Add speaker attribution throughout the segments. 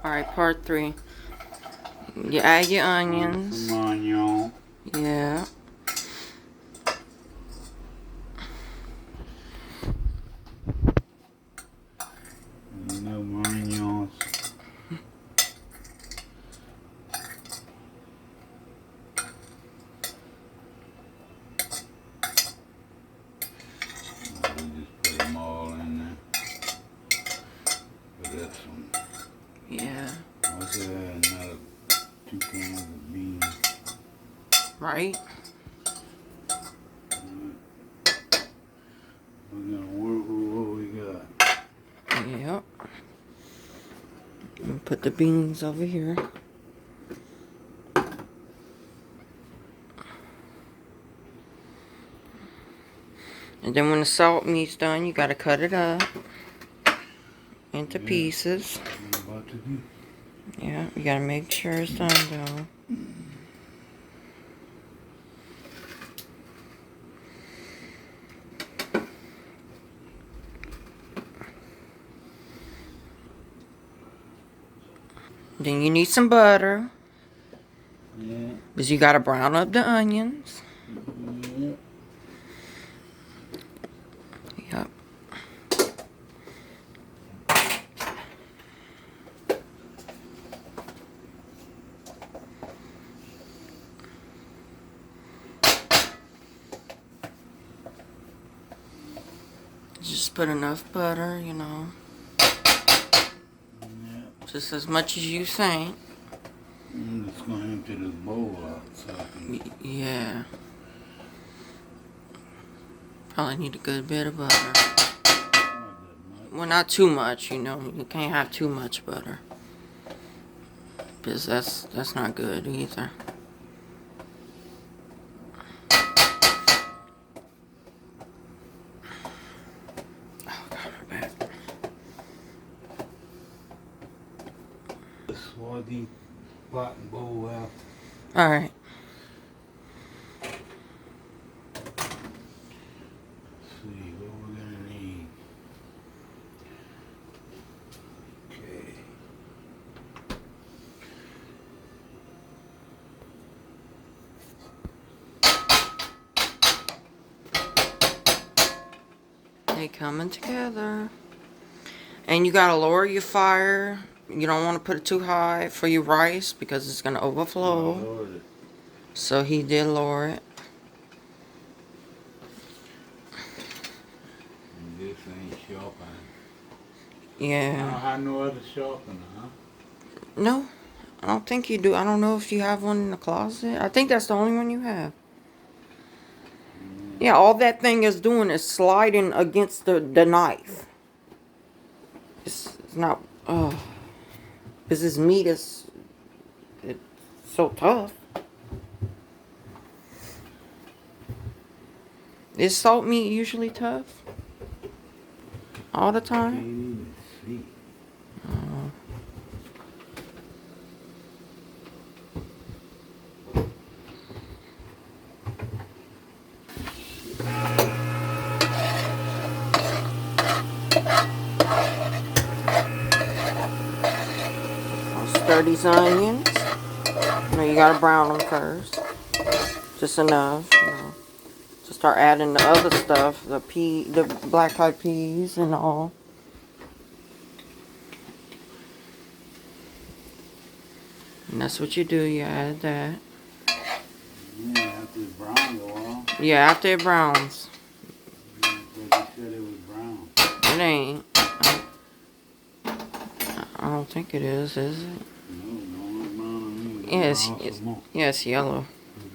Speaker 1: Alright, part 3. You add your onions.
Speaker 2: Come on, y'all.
Speaker 1: Yeah.
Speaker 2: No onions. Just put them all in there. But that's some.
Speaker 1: Yeah.
Speaker 2: What's that? Another 2 cans of beans.
Speaker 1: Right?
Speaker 2: We're gonna work with what we got.
Speaker 1: Yep. And put the beans over here. And then when the salt meat's done, you gotta cut it up into pieces.
Speaker 2: What I'm about to do.
Speaker 1: Yeah, you gotta make sure it's done though. Then you need some butter.
Speaker 2: Yeah.
Speaker 1: Because you gotta brown up the onions.
Speaker 2: Yeah.
Speaker 1: Yep. Just put enough butter, you know.
Speaker 2: Yeah.
Speaker 1: Just as much as you think.
Speaker 2: I'm just gonna empty this bowl out so I can.
Speaker 1: Yeah. Probably need a good bit of butter.
Speaker 2: Not that much.
Speaker 1: Well, not too much, you know. You can't have too much butter. Because that's not good either. Oh, God, my back.
Speaker 2: Swallow the pot and bowl out.
Speaker 1: Alright.
Speaker 2: See what we're gonna need. Okay.
Speaker 1: They coming together. And you gotta lower your fire. You don't want to put it too high for your rice because it's gonna overflow.
Speaker 2: Lord,
Speaker 1: So he did lower it.
Speaker 2: this ain't sharpening.
Speaker 1: Yeah.
Speaker 2: I no other sharpener, huh?
Speaker 1: No, I don't think you do. I don't know if you have one in the closet. I think that's the only one you have. Yeah, all that thing is doing is sliding against the knife. It's not, because this meat is, it's so tough. Is salt meat usually tough? All the
Speaker 2: Can't
Speaker 1: time?
Speaker 2: even see.
Speaker 1: I'll stir these onions. You know, you gotta brown them first. Just enough, you know, to start adding the other stuff, the black eyed peas and all. And that's what you do, you add that.
Speaker 2: Yeah, after it's brown, go on.
Speaker 1: Yeah, after it browns.
Speaker 2: But you said it was brown.
Speaker 1: It ain't. I don't think it is it?
Speaker 2: No, don't look brown on me.
Speaker 1: Yeah, it's,
Speaker 2: Brown
Speaker 1: it's,
Speaker 2: some more.
Speaker 1: yeah, it's yellow.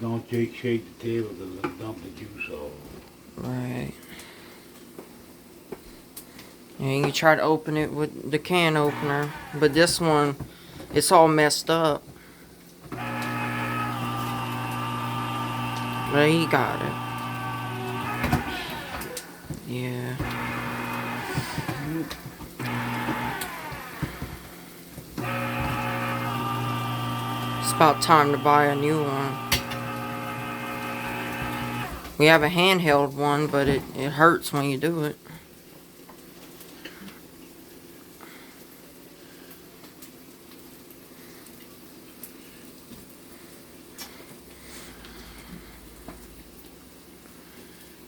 Speaker 2: Don't shake the table to dump the juice off.
Speaker 1: Right. And you try to open it with the can opener, but this one, it's all messed up. But he got it. Yeah. It's about time to buy a new one. We have a handheld one, but it hurts when you do it.